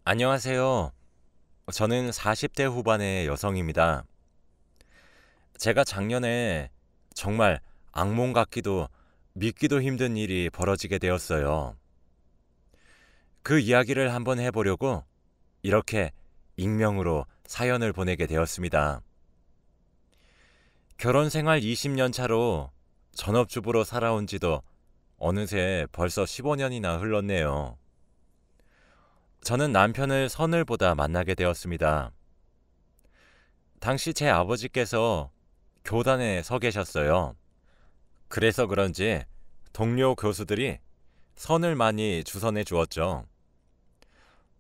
안녕하세요. 저는 40대 후반의 여성입니다. 제가 작년에 정말 악몽 같기도 믿기도 힘든 일이 벌어지게 되었어요. 그 이야기를 한번 해보려고 이렇게 익명으로 사연을 보내게 되었습니다. 결혼 생활 20년 차로 전업주부로 살아온 지도 어느새 벌써 15년이나 흘렀네요. 저는 남편을 선을 보다 만나게 되었습니다. 당시 제 아버지께서 교단에 서 계셨어요. 그래서 그런지 동료 교수들이 선을 많이 주선해 주었죠.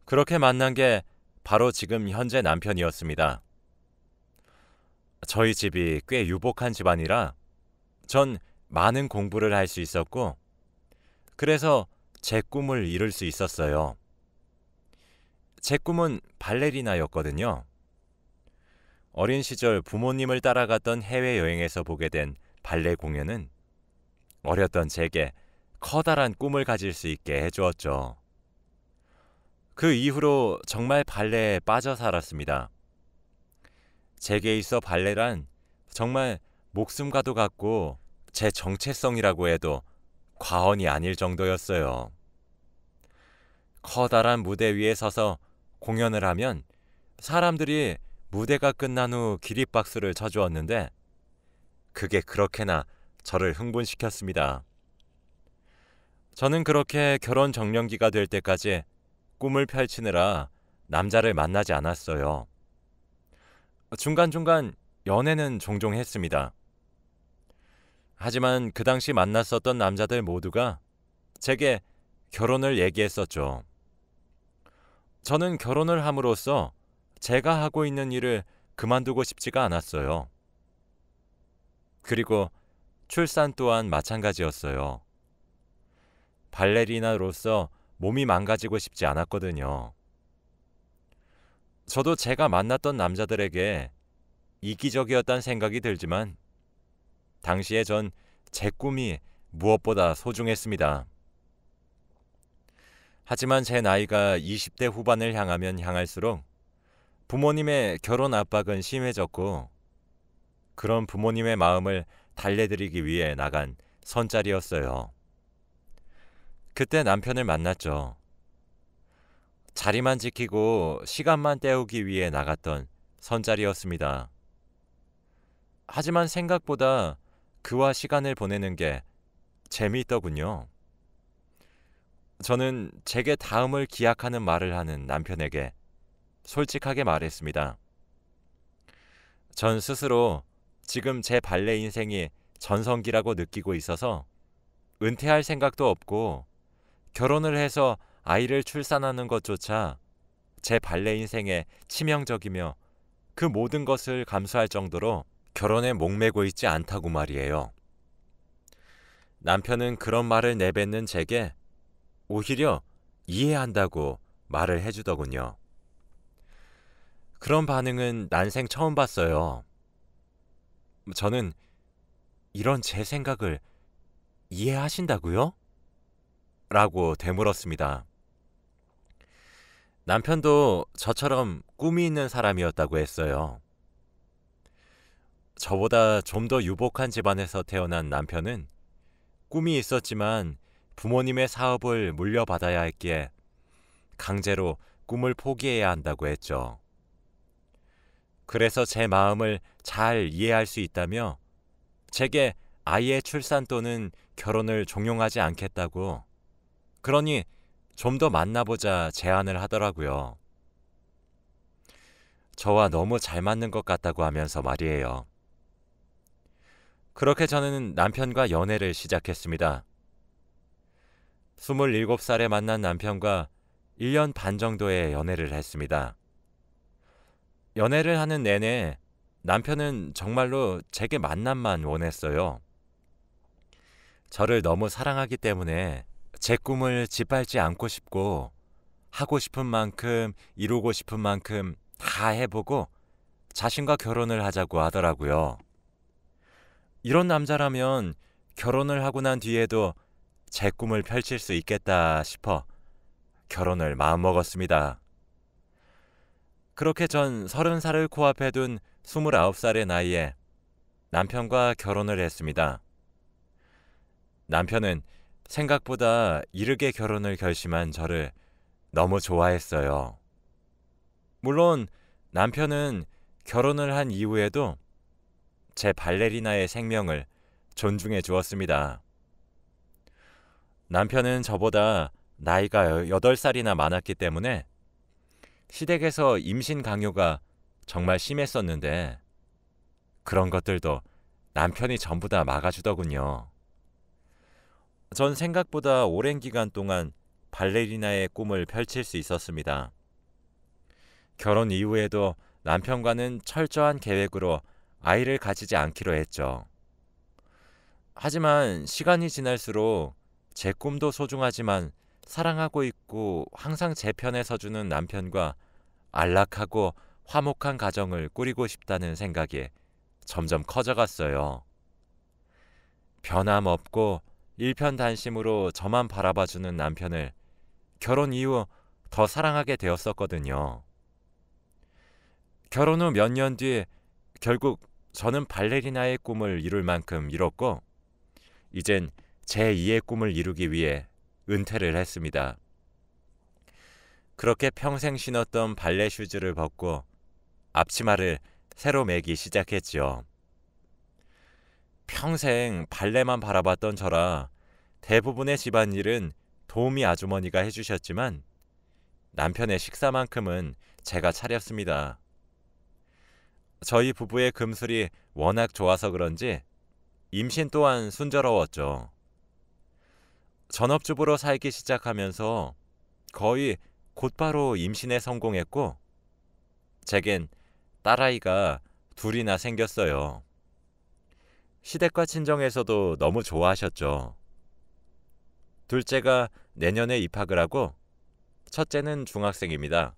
그렇게 만난 게 바로 지금 현재 남편이었습니다. 저희 집이 꽤 유복한 집안이라 전 많은 공부를 할 수 있었고, 그래서 제 꿈을 이룰 수 있었어요. 제 꿈은 발레리나였거든요. 어린 시절 부모님을 따라갔던 해외여행에서 보게 된 발레 공연은 어렸던 제게 커다란 꿈을 가질 수 있게 해주었죠. 그 이후로 정말 발레에 빠져 살았습니다. 제게 있어 발레란 정말 목숨과도 같고 제 정체성이라고 해도 과언이 아닐 정도였어요. 커다란 무대 위에 서서 공연을 하면 사람들이 무대가 끝난 후 기립박수를 쳐주었는데 그게 그렇게나 저를 흥분시켰습니다. 저는 그렇게 결혼 정년기가 될 때까지 꿈을 펼치느라 남자를 만나지 않았어요. 중간중간 연애는 종종 했습니다. 하지만 그 당시 만났었던 남자들 모두가 제게 결혼을 얘기했었죠. 저는 결혼을 함으로써 제가 하고 있는 일을 그만두고 싶지가 않았어요. 그리고 출산 또한 마찬가지였어요. 발레리나로서 몸이 망가지고 싶지 않았거든요. 저도 제가 만났던 남자들에게 이기적이었다는 생각이 들지만 당시에 전 제 꿈이 무엇보다 소중했습니다. 하지만 제 나이가 20대 후반을 향하면 향할수록 부모님의 결혼 압박은 심해졌고, 그런 부모님의 마음을 달래드리기 위해 나간 선자리였어요. 그때 남편을 만났죠. 자리만 지키고 시간만 때우기 위해 나갔던 선자리였습니다. 하지만 생각보다 그와 시간을 보내는 게 재미있더군요. 저는 제게 다음을 기약하는 말을 하는 남편에게 솔직하게 말했습니다. 전 스스로 지금 제 발레 인생이 전성기라고 느끼고 있어서 은퇴할 생각도 없고, 결혼을 해서 아이를 출산하는 것조차 제 발레 인생에 치명적이며 그 모든 것을 감수할 정도로 결혼에 목매고 있지 않다고 말이에요. 남편은 그런 말을 내뱉는 제게 오히려 이해한다고 말을 해주더군요. 그런 반응은 난생 처음 봤어요. 저는 이런 제 생각을 이해하신다고요? 라고 되물었습니다. 남편도 저처럼 꿈이 있는 사람이었다고 했어요. 저보다 좀 더 유복한 집안에서 태어난 남편은 꿈이 있었지만 부모님의 사업을 물려받아야 했기에 강제로 꿈을 포기해야 한다고 했죠. 그래서 제 마음을 잘 이해할 수 있다며 제게 아이의 출산 또는 결혼을 종용하지 않겠다고, 그러니 좀 더 만나보자 제안을 하더라고요. 저와 너무 잘 맞는 것 같다고 하면서 말이에요. 그렇게 저는 남편과 연애를 시작했습니다. 27살에 만난 남편과 1년 반 정도의 연애를 했습니다. 연애를 하는 내내 남편은 정말로 제게 만남만 원했어요. 저를 너무 사랑하기 때문에 제 꿈을 짓밟지 않고 싶고, 하고 싶은 만큼 이루고 싶은 만큼 다 해보고 자신과 결혼을 하자고 하더라고요. 이런 남자라면 결혼을 하고 난 뒤에도 제 꿈을 펼칠 수 있겠다 싶어 결혼을 마음먹었습니다. 그렇게 전 30살을 코앞에 둔 29살의 나이에 남편과 결혼을 했습니다. 남편은 생각보다 이르게 결혼을 결심한 저를 너무 좋아했어요. 물론 남편은 결혼을 한 이후에도 제 발레리나의 생명을 존중해 주었습니다. 남편은 저보다 나이가 8살이나 많았기 때문에 시댁에서 임신 강요가 정말 심했었는데 그런 것들도 남편이 전부 다 막아주더군요. 전 생각보다 오랜 기간 동안 발레리나의 꿈을 펼칠 수 있었습니다. 결혼 이후에도 남편과는 철저한 계획으로 아이를 가지지 않기로 했죠. 하지만 시간이 지날수록 제 꿈도 소중하지만 사랑하고 있고 항상 제 편에 서주는 남편과 안락하고 화목한 가정을 꾸리고 싶다는 생각이 점점 커져갔어요. 변함없고 일편단심으로 저만 바라봐주는 남편을 결혼 이후 더 사랑하게 되었었거든요. 결혼 후 몇 년 뒤 결국 저는 발레리나의 꿈을 이룰 만큼 이뤘고 이젠 제2의 꿈을 이루기 위해 은퇴를 했습니다. 그렇게 평생 신었던 발레 슈즈를 벗고 앞치마를 새로 매기 시작했지요. 평생 발레만 바라봤던 저라 대부분의 집안일은 도우미 아주머니가 해주셨지만 남편의 식사만큼은 제가 차렸습니다. 저희 부부의 금술이 워낙 좋아서 그런지 임신 또한 순조로웠죠. 전업주부로 살기 시작하면서 거의 곧바로 임신에 성공했고 제겐 딸아이가 둘이나 생겼어요. 시댁과 친정에서도 너무 좋아하셨죠. 둘째가 내년에 입학을 하고 첫째는 중학생입니다.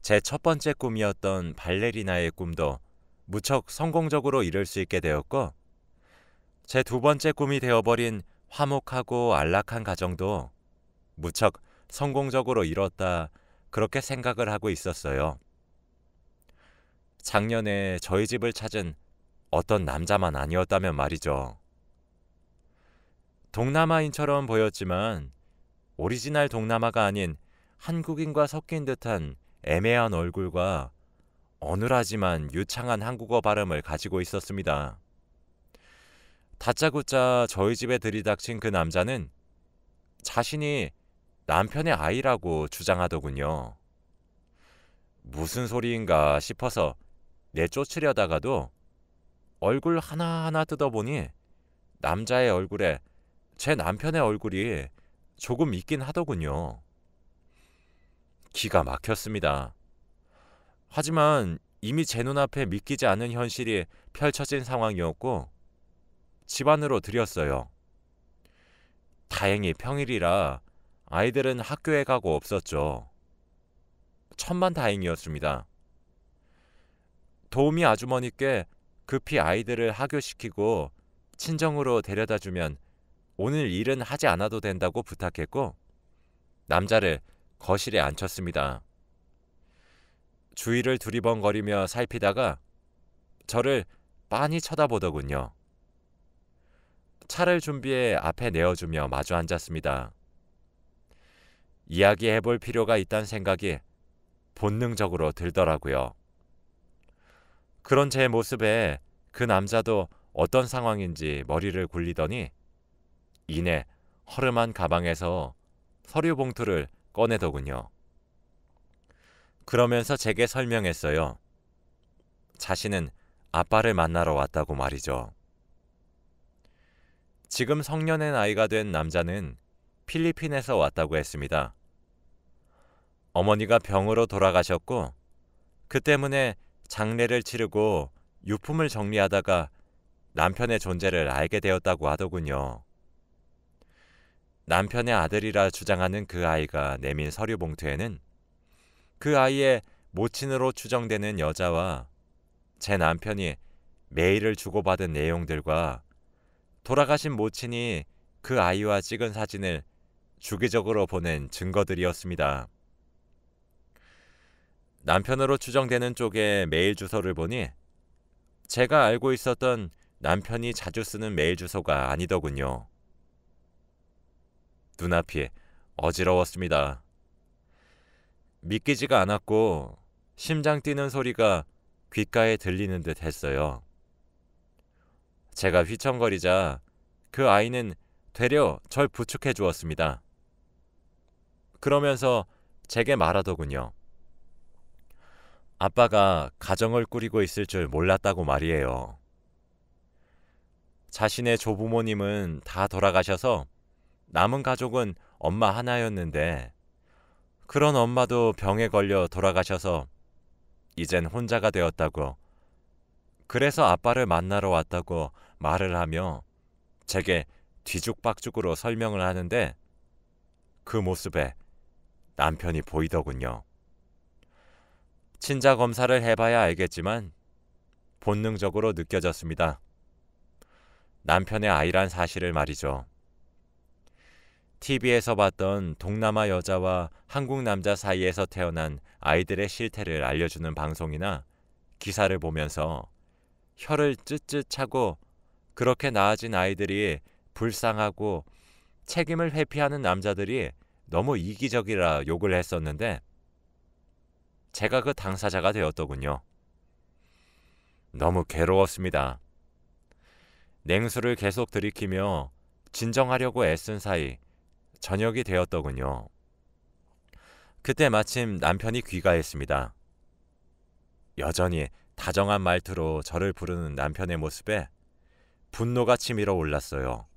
제 첫 번째 꿈이었던 발레리나의 꿈도 무척 성공적으로 이룰 수 있게 되었고 제 두 번째 꿈이 되어버린 화목하고 안락한 가정도 무척 성공적으로 이뤘다 그렇게 생각을 하고 있었어요. 작년에 저희 집을 찾은 어떤 남자만 아니었다면 말이죠. 동남아인처럼 보였지만 오리지널 동남아가 아닌 한국인과 섞인 듯한 애매한 얼굴과 어눌하지만 유창한 한국어 발음을 가지고 있었습니다. 다짜고짜 저희 집에 들이닥친 그 남자는 자신이 남편의 아이라고 주장하더군요. 무슨 소리인가 싶어서 내쫓으려다가도 얼굴 하나하나 뜯어보니 남자의 얼굴에 제 남편의 얼굴이 조금 있긴 하더군요. 기가 막혔습니다. 하지만 이미 제 눈앞에 믿기지 않은 현실이 펼쳐진 상황이었고 집안으로 들였어요. 다행히 평일이라 아이들은 학교에 가고 없었죠. 천만 다행이었습니다. 도우미 아주머니께 급히 아이들을 하교시키고 친정으로 데려다주면 오늘 일은 하지 않아도 된다고 부탁했고 남자를 거실에 앉혔습니다. 주위를 두리번거리며 살피다가 저를 빤히 쳐다보더군요. 차를 준비해 앞에 내어주며 마주 앉았습니다. 이야기해볼 필요가 있다는 생각이 본능적으로 들더라고요. 그런 제 모습에 그 남자도 어떤 상황인지 머리를 굴리더니 이내 허름한 가방에서 서류 봉투를 꺼내더군요. 그러면서 제게 설명했어요. 자신은 아빠를 만나러 왔다고 말이죠. 지금 성년의 나이가 된 남자는 필리핀에서 왔다고 했습니다. 어머니가 병으로 돌아가셨고 그 때문에 장례를 치르고 유품을 정리하다가 남편의 존재를 알게 되었다고 하더군요. 남편의 아들이라 주장하는 그 아이가 내민 서류 봉투에는 그 아이의 모친으로 추정되는 여자와 제 남편이 메일을 주고받은 내용들과 돌아가신 모친이 그 아이와 찍은 사진을 주기적으로 보낸 증거들이었습니다. 남편으로 추정되는 쪽의 메일 주소를 보니 제가 알고 있었던 남편이 자주 쓰는 메일 주소가 아니더군요. 눈앞이 어지러웠습니다. 믿기지가 않았고 심장 뛰는 소리가 귓가에 들리는 듯 했어요. 제가 휘청거리자 그 아이는 되려 절 부축해 주었습니다. 그러면서 제게 말하더군요. 아빠가 가정을 꾸리고 있을 줄 몰랐다고 말이에요. 자신의 조부모님은 다 돌아가셔서 남은 가족은 엄마 하나였는데 그런 엄마도 병에 걸려 돌아가셔서 이젠 혼자가 되었다고, 그래서 아빠를 만나러 왔다고 말을 하며 제게 뒤죽박죽으로 설명을 하는데 그 모습에 남편이 보이더군요. 친자 검사를 해봐야 알겠지만 본능적으로 느껴졌습니다. 남편의 아이란 사실을 말이죠. TV에서 봤던 동남아 여자와 한국 남자 사이에서 태어난 아이들의 실태를 알려주는 방송이나 기사를 보면서 혀를 쯧쯧 차고 그렇게 낳아진 아이들이 불쌍하고 책임을 회피하는 남자들이 너무 이기적이라 욕을 했었는데 제가 그 당사자가 되었더군요. 너무 괴로웠습니다. 냉수를 계속 들이키며 진정하려고 애쓴 사이 저녁이 되었더군요. 그때 마침 남편이 귀가했습니다. 여전히 다정한 말투로 저를 부르는 남편의 모습에 분노가 치밀어 올랐어요.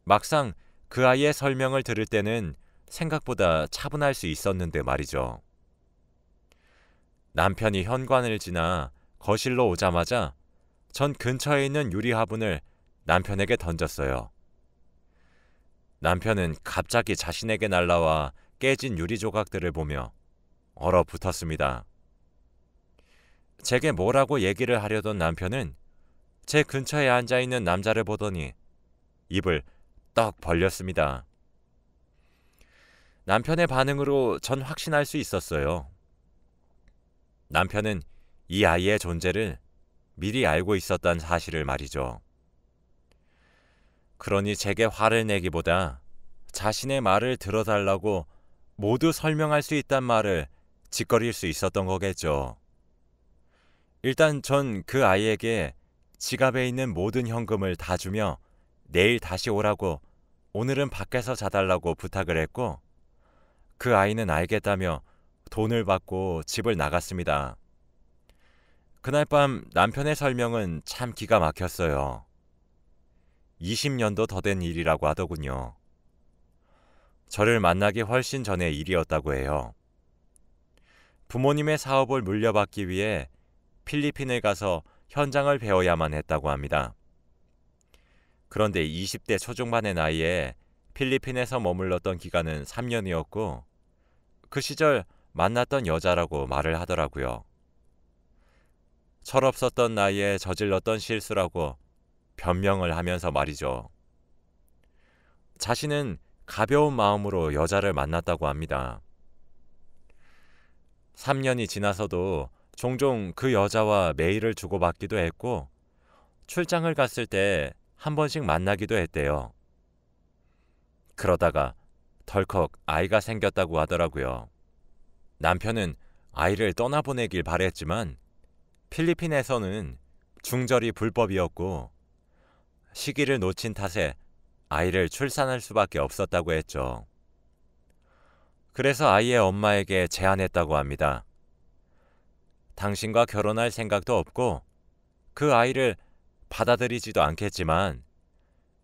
막상 그 아이의 설명을 들을 때는 생각보다 차분할 수 있었는데 말이죠. 남편이 현관을 지나 거실로 오자마자 전 근처에 있는 유리 화분을 남편에게 던졌어요. 남편은 갑자기 자신에게 날라와 깨진 유리 조각들을 보며 얼어붙었습니다. 제게 뭐라고 얘기를 하려던 남편은 제 근처에 앉아있는 남자를 보더니 입을 떡 벌렸습니다. 남편의 반응으로 전 확신할 수 있었어요. 남편은 이 아이의 존재를 미리 알고 있었다는 사실을 말이죠. 그러니 제게 화를 내기보다 자신의 말을 들어달라고 모두 설명할 수 있단 말을 짓거릴 수 있었던 거겠죠. 일단 전 그 아이에게 지갑에 있는 모든 현금을 다 주며 내일 다시 오라고, 오늘은 밖에서 자달라고 부탁을 했고 그 아이는 알겠다며 돈을 받고 집을 나갔습니다. 그날 밤 남편의 설명은 참 기가 막혔어요. 20년도 더 된 일이라고 하더군요. 저를 만나기 훨씬 전의 일이었다고 해요. 부모님의 사업을 물려받기 위해 필리핀에 가서 현장을 배워야만 했다고 합니다. 그런데 20대 초중반의 나이에 필리핀에서 머물렀던 기간은 3년이었고 그 시절 만났던 여자라고 말을 하더라고요. 철없었던 나이에 저질렀던 실수라고 변명을 하면서 말이죠. 자신은 가벼운 마음으로 여자를 만났다고 합니다. 3년이 지나서도 종종 그 여자와 메일을 주고받기도 했고 출장을 갔을 때 한 번씩 만나기도 했대요. 그러다가 덜컥 아이가 생겼다고 하더라고요. 남편은 아이를 떠나보내길 바랬지만 필리핀에서는 중절이 불법이었고 시기를 놓친 탓에 아이를 출산할 수밖에 없었다고 했죠. 그래서 아이의 엄마에게 제안했다고 합니다. 당신과 결혼할 생각도 없고 그 아이를 받아들이지도 않겠지만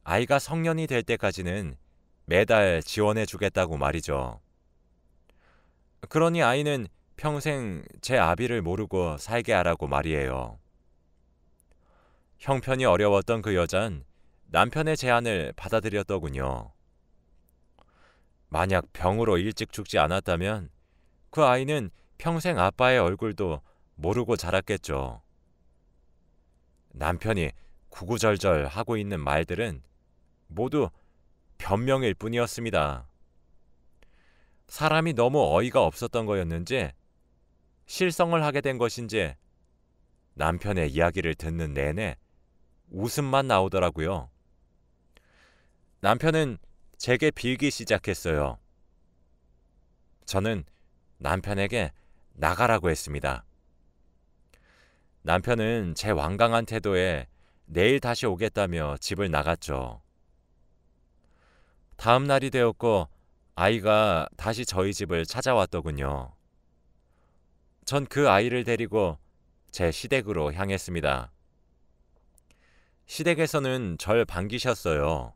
아이가 성년이 될 때까지는 매달 지원해 주겠다고 말이죠. 그러니 아이는 평생 제 아비를 모르고 살게 하라고 말이에요. 형편이 어려웠던 그 여잔 남편의 제안을 받아들였더군요. 만약 병으로 일찍 죽지 않았다면 그 아이는 평생 아빠의 얼굴도 모르고 자랐겠죠. 남편이 구구절절 하고 있는 말들은 모두 변명일 뿐이었습니다. 사람이 너무 어이가 없었던 거였는지 실성을 하게 된 것인지 남편의 이야기를 듣는 내내 웃음만 나오더라고요. 남편은 제게 빌기 시작했어요. 저는 남편에게 나가라고 했습니다. 남편은 제 완강한 태도에 내일 다시 오겠다며 집을 나갔죠. 다음 날이 되었고 아이가 다시 저희 집을 찾아왔더군요. 전 그 아이를 데리고 제 시댁으로 향했습니다. 시댁에서는 절 반기셨어요.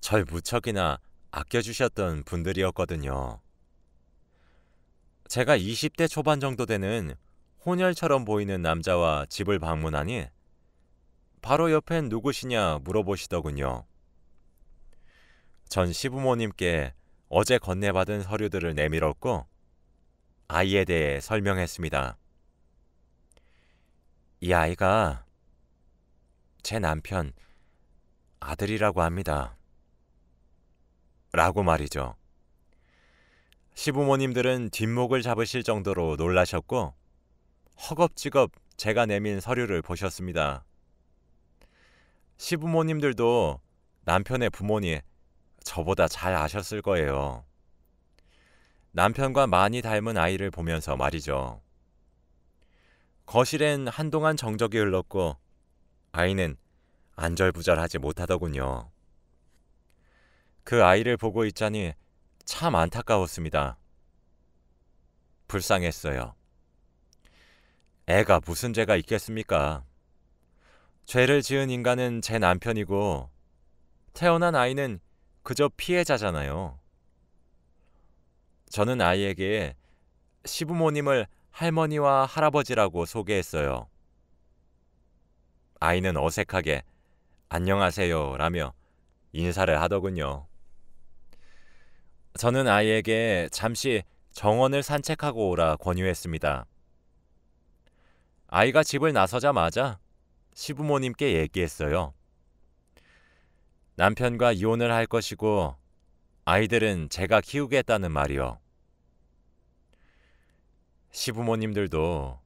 절 무척이나 아껴주셨던 분들이었거든요. 제가 20대 초반 정도 되는 혼혈처럼 보이는 남자와 집을 방문하니 바로 옆엔 누구시냐 물어보시더군요. 전 시부모님께 어제 건네받은 서류들을 내밀었고 아이에 대해 설명했습니다. 이 아이가 제 남편 아들이라고 합니다. 라고 말이죠. 시부모님들은 뒷목을 잡으실 정도로 놀라셨고 허겁지겁 제가 내민 서류를 보셨습니다. 시부모님들도 남편의 부모니 저보다 잘 아셨을 거예요. 남편과 많이 닮은 아이를 보면서 말이죠. 거실엔 한동안 정적이 흘렀고 아이는 안절부절하지 못하더군요. 그 아이를 보고 있자니 참 안타까웠습니다. 불쌍했어요. 애가 무슨 죄가 있겠습니까? 죄를 지은 인간은 제 남편이고 태어난 아이는 그저 피해자잖아요. 저는 아이에게 시부모님을 할머니와 할아버지라고 소개했어요. 아이는 어색하게 안녕하세요 라며 인사를 하더군요. 저는 아이에게 잠시 정원을 산책하고 오라 권유했습니다. 아이가 집을 나서자마자 시부모님께 얘기했어요. 남편과 이혼을 할 것이고 아이들은 제가 키우겠다는 말이요. 시부모님들도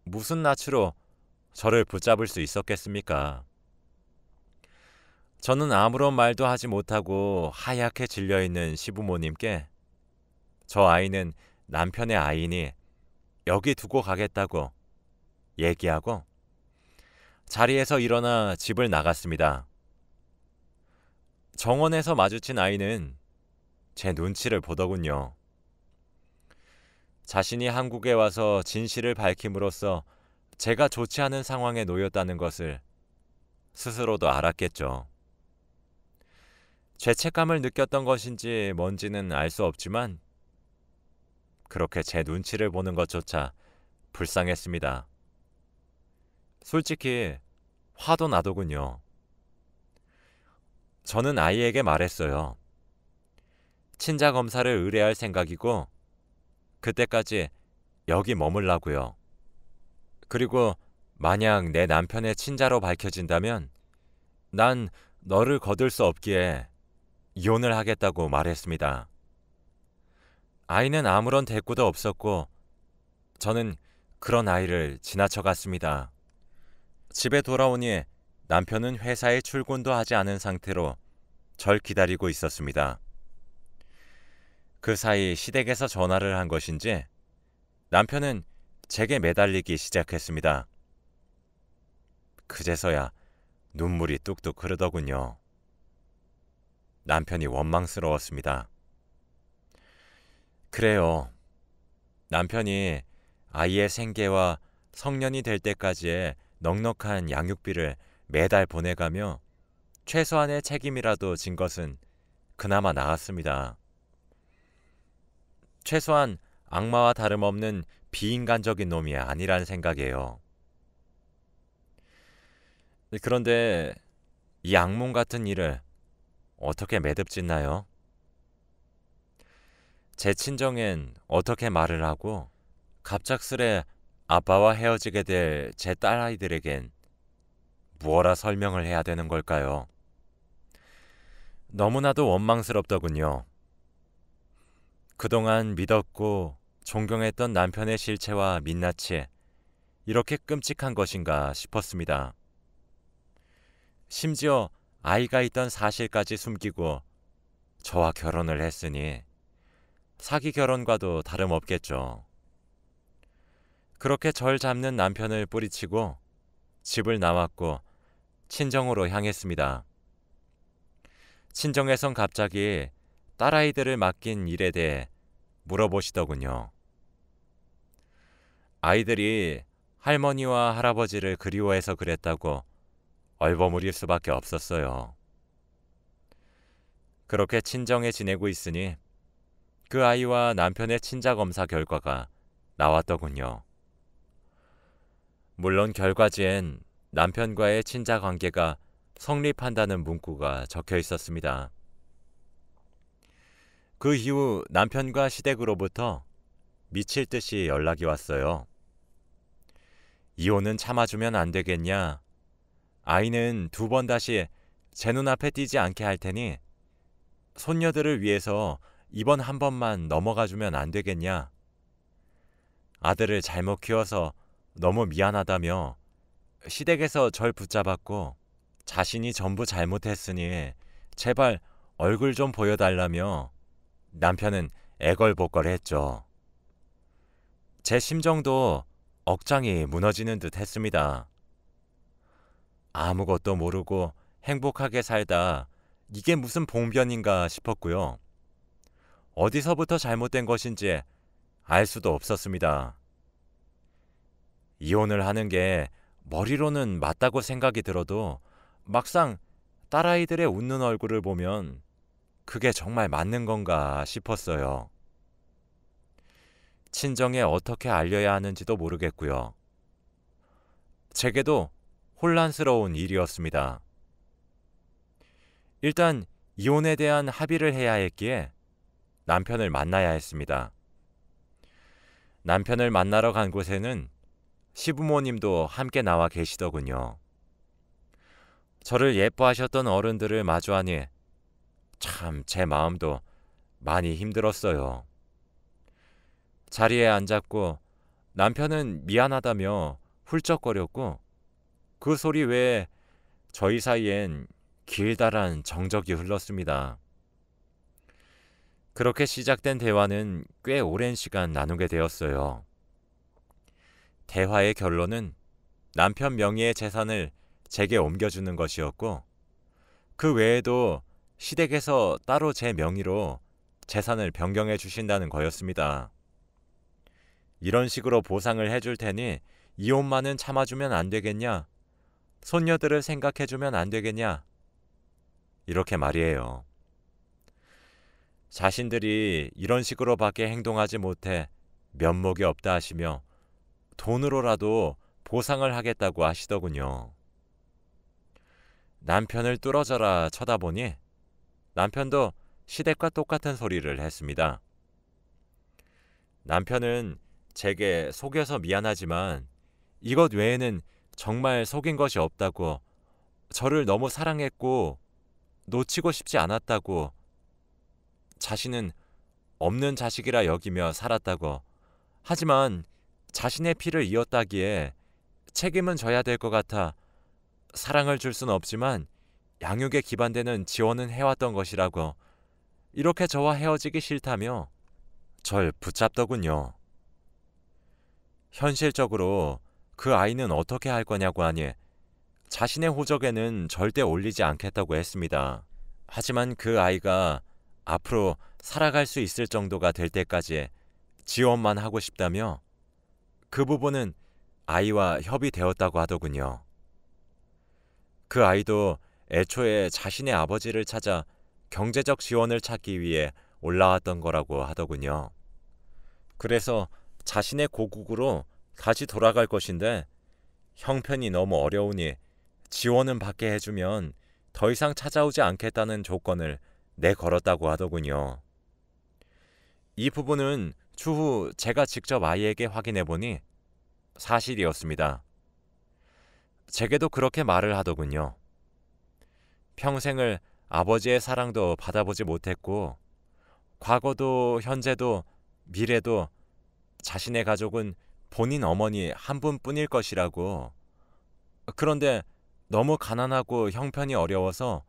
무슨 낯으로 저를 붙잡을 수 있었겠습니까? 저는 아무런 말도 하지 못하고 하얗게 질려있는 시부모님께 저 아이는 남편의 아이니 여기 두고 가겠다고 얘기하고 자리에서 일어나 집을 나갔습니다. 정원에서 마주친 아이는 제 눈치를 보더군요. 자신이 한국에 와서 진실을 밝힘으로써 제가 좋지 않은 상황에 놓였다는 것을 스스로도 알았겠죠. 죄책감을 느꼈던 것인지 뭔지는 알 수 없지만 그렇게 제 눈치를 보는 것조차 불쌍했습니다. 솔직히 화도 나더군요. 저는 아이에게 말했어요. 친자 검사를 의뢰할 생각이고 그때까지 여기 머물라고요. 그리고 만약 내 남편의 친자로 밝혀진다면 난 너를 거둘 수 없기에 이혼을 하겠다고 말했습니다. 아이는 아무런 대꾸도 없었고 저는 그런 아이를 지나쳐갔습니다. 집에 돌아오니 남편은 회사에 출근도 하지 않은 상태로 절 기다리고 있었습니다. 그 사이 시댁에서 전화를 한 것인지 남편은 제게 매달리기 시작했습니다. 그제서야 눈물이 뚝뚝 흐르더군요. 남편이 원망스러웠습니다. 그래요. 남편이 아이의 생계와 성년이 될 때까지의 넉넉한 양육비를 매달 보내가며 최소한의 책임이라도 진 것은 그나마 나았습니다. 최소한 악마와 다름없는 비인간적인 놈이 아니란 생각이에요. 그런데 이 악몽 같은 일을 어떻게 매듭짓나요? 제 친정엔 어떻게 말을 하고 갑작스레 아빠와 헤어지게 될 제 딸아이들에겐 무엇라 설명을 해야 되는 걸까요? 너무나도 원망스럽더군요. 그동안 믿었고 존경했던 남편의 실체와 민낯이 이렇게 끔찍한 것인가 싶었습니다. 심지어 아이가 있던 사실까지 숨기고 저와 결혼을 했으니 사기 결혼과도 다름없겠죠. 그렇게 절 잡는 남편을 뿌리치고 집을 나왔고 친정으로 향했습니다. 친정에선 갑자기 딸아이들을 맡긴 일에 대해 물어보시더군요. 아이들이 할머니와 할아버지를 그리워해서 그랬다고 얼버무릴 수밖에 없었어요. 그렇게 친정에 지내고 있으니 그 아이와 남편의 친자검사 결과가 나왔더군요. 물론 결과지엔 남편과의 친자관계가 성립한다는 문구가 적혀 있었습니다. 그 이후 남편과 시댁으로부터 미칠 듯이 연락이 왔어요. 이혼은 참아주면 안 되겠냐? 아이는 2번 다시 제 눈앞에 띄지 않게 할 테니 손녀들을 위해서 이번 한 번만 넘어가주면 안 되겠냐? 아들을 잘못 키워서 너무 미안하다며 시댁에서 절 붙잡았고 자신이 전부 잘못했으니 제발 얼굴 좀 보여달라며 남편은 애걸복걸했죠. 제 심정도 억장이 무너지는 듯 했습니다. 아무것도 모르고 행복하게 살다 이게 무슨 봉변인가 싶었고요. 어디서부터 잘못된 것인지 알 수도 없었습니다. 이혼을 하는 게 머리로는 맞다고 생각이 들어도 막상 딸아이들의 웃는 얼굴을 보면 그게 정말 맞는 건가 싶었어요. 친정에 어떻게 알려야 하는지도 모르겠고요. 제게도 혼란스러운 일이었습니다. 일단 이혼에 대한 합의를 해야 했기에 남편을 만나야 했습니다. 남편을 만나러 간 곳에는 시부모님도 함께 나와 계시더군요. 저를 예뻐하셨던 어른들을 마주하니 참 제 마음도 많이 힘들었어요. 자리에 앉았고 남편은 미안하다며 훌쩍거렸고 그 소리 외에 저희 사이엔 길다란 정적이 흘렀습니다. 그렇게 시작된 대화는 꽤 오랜 시간 나누게 되었어요. 대화의 결론은 남편 명의의 재산을 제게 옮겨주는 것이었고 그 외에도 시댁에서 따로 제 명의로 재산을 변경해 주신다는 거였습니다. 이런 식으로 보상을 해줄 테니 이혼만은 참아주면 안 되겠냐? 손녀들을 생각해주면 안 되겠냐? 이렇게 말이에요. 자신들이 이런 식으로밖에 행동하지 못해 면목이 없다 하시며 돈으로라도 보상을 하겠다고 하시더군요. 남편을 뚫어져라 쳐다보니 남편도 시댁과 똑같은 소리를 했습니다. 남편은 제게 속여서 미안하지만 이것 외에는 정말 속인 것이 없다고, 저를 너무 사랑했고 놓치고 싶지 않았다고, 자신은 없는 자식이라 여기며 살았다고, 하지만 자신의 피를 이었다기에 책임은 져야 될 것 같아 사랑을 줄 수는 없지만 양육에 기반되는 지원은 해왔던 것이라고, 이렇게 저와 헤어지기 싫다며 절 붙잡더군요. 현실적으로 그 아이는 어떻게 할 거냐고 하니 자신의 호적에는 절대 올리지 않겠다고 했습니다. 하지만 그 아이가 앞으로 살아갈 수 있을 정도가 될 때까지 지원만 하고 싶다며 그 부분은 아이와 협의되었다고 하더군요. 그 아이도 애초에 자신의 아버지를 찾아 경제적 지원을 찾기 위해 올라왔던 거라고 하더군요. 그래서 자신의 고국으로 다시 돌아갈 것인데 형편이 너무 어려우니 지원은 받게 해주면 더 이상 찾아오지 않겠다는 조건을 내걸었다고 하더군요. 이 부분은 추후 제가 직접 아이에게 확인해보니 사실이었습니다. 제게도 그렇게 말을 하더군요. 평생을 아버지의 사랑도 받아보지 못했고 과거도 현재도 미래도 자신의 가족은 본인 어머니 한 분뿐일 것이라고. 그런데 너무 가난하고 형편이 어려워서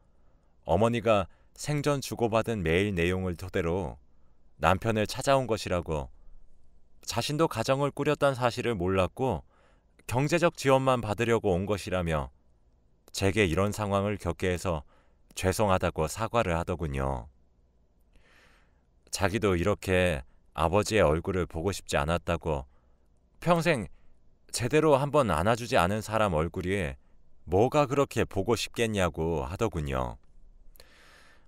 어머니가 생전 주고받은 메일 내용을 토대로 남편을 찾아온 것이라고. 자신도 가정을 꾸렸다는 사실을 몰랐고 경제적 지원만 받으려고 온 것이라며 제게 이런 상황을 겪게 해서 죄송하다고 사과를 하더군요. 자기도 이렇게 아버지의 얼굴을 보고 싶지 않았다고, 평생 제대로 한번 안아주지 않은 사람 얼굴이 뭐가 그렇게 보고 싶겠냐고 하더군요.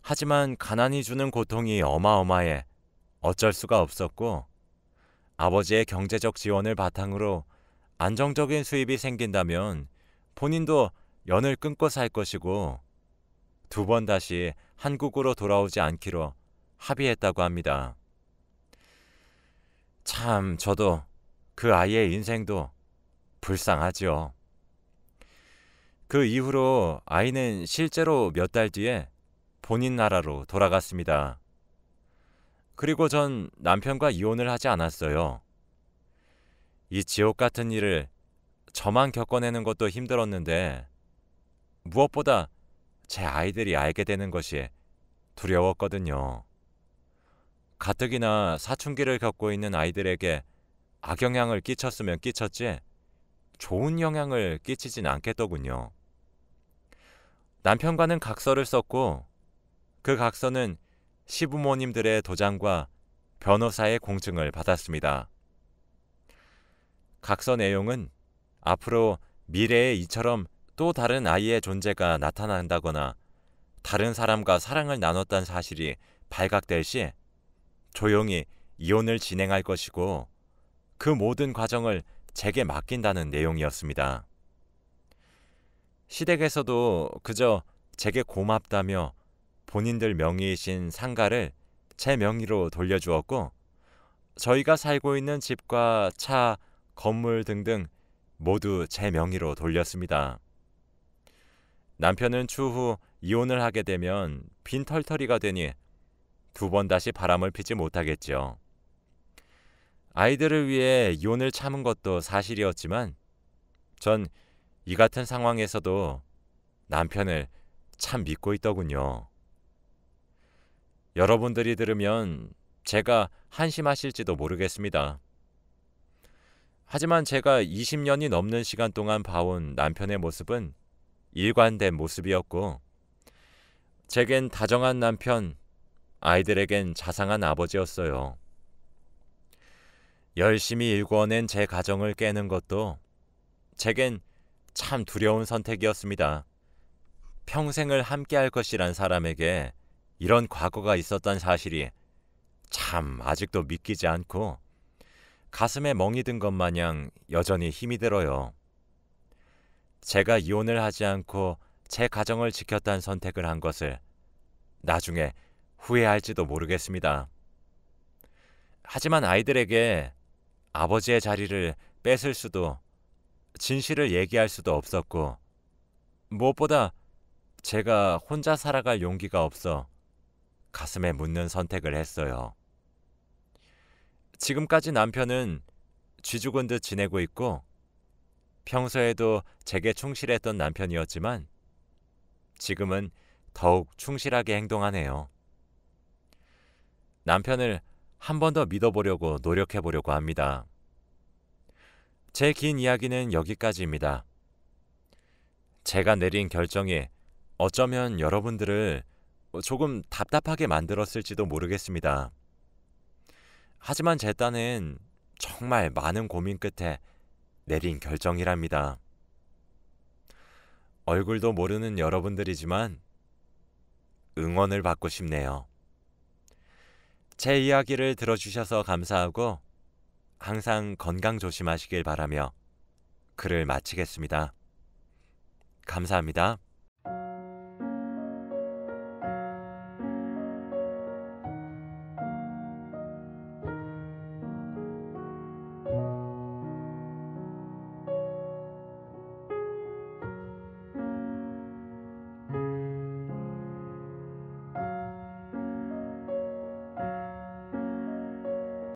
하지만 가난이 주는 고통이 어마어마해 어쩔 수가 없었고, 아버지의 경제적 지원을 바탕으로 안정적인 수입이 생긴다면 본인도 연을 끊고 살 것이고 2번 다시 한국으로 돌아오지 않기로 합의했다고 합니다. 참, 저도 그 아이의 인생도 불쌍하지요. 그 이후로 아이는 실제로 몇 달 뒤에 본인 나라로 돌아갔습니다. 그리고 전 남편과 이혼을 하지 않았어요. 이 지옥 같은 일을 저만 겪어내는 것도 힘들었는데 무엇보다 제 아이들이 알게 되는 것이 두려웠거든요. 가뜩이나 사춘기를 겪고 있는 아이들에게 악영향을 끼쳤으면 끼쳤지 좋은 영향을 끼치진 않겠더군요. 남편과는 각서를 썼고 그 각서는 시부모님들의 도장과 변호사의 공증을 받았습니다. 각서 내용은 앞으로 미래에 이처럼 또 다른 아이의 존재가 나타난다거나 다른 사람과 사랑을 나눴다는 사실이 발각될 시 조용히 이혼을 진행할 것이고 그 모든 과정을 제게 맡긴다는 내용이었습니다. 시댁에서도 그저 제게 고맙다며 본인들 명의이신 상가를 제 명의로 돌려주었고 저희가 살고 있는 집과 차, 건물 등등 모두 제 명의로 돌렸습니다. 남편은 추후 이혼을 하게 되면 빈털터리가 되니 2번 다시 바람을 피지 못하겠죠. 아이들을 위해 이혼을 참은 것도 사실이었지만 전 이 같은 상황에서도 남편을 참 믿고 있더군요. 여러분들이 들으면 제가 한심하실지도 모르겠습니다. 하지만 제가 20년이 넘는 시간 동안 봐온 남편의 모습은 일관된 모습이었고 제겐 다정한 남편, 아이들에겐 자상한 아버지였어요. 열심히 일궈낸 제 가정을 깨는 것도 제겐 참 두려운 선택이었습니다. 평생을 함께할 것이란 사람에게 이런 과거가 있었던 사실이 참 아직도 믿기지 않고 가슴에 멍이 든 것 마냥 여전히 힘이 들어요. 제가 이혼을 하지 않고 제 가정을 지켰다는 선택을 한 것을 나중에 후회할지도 모르겠습니다. 하지만 아이들에게 아버지의 자리를 뺏을 수도 진실을 얘기할 수도 없었고 무엇보다 제가 혼자 살아갈 용기가 없어 가슴에 묻는 선택을 했어요. 지금까지 남편은 쥐 죽은 듯 지내고 있고 평소에도 제게 충실했던 남편이었지만 지금은 더욱 충실하게 행동하네요. 남편을 한 번 더 믿어보려고 노력해보려고 합니다. 제 긴 이야기는 여기까지입니다. 제가 내린 결정이 어쩌면 여러분들을 조금 답답하게 만들었을지도 모르겠습니다. 하지만 제 딴엔 정말 많은 고민 끝에 내린 결정이랍니다. 얼굴도 모르는 여러분들이지만 응원을 받고 싶네요. 제 이야기를 들어주셔서 감사하고 항상 건강 조심하시길 바라며 글을 마치겠습니다. 감사합니다.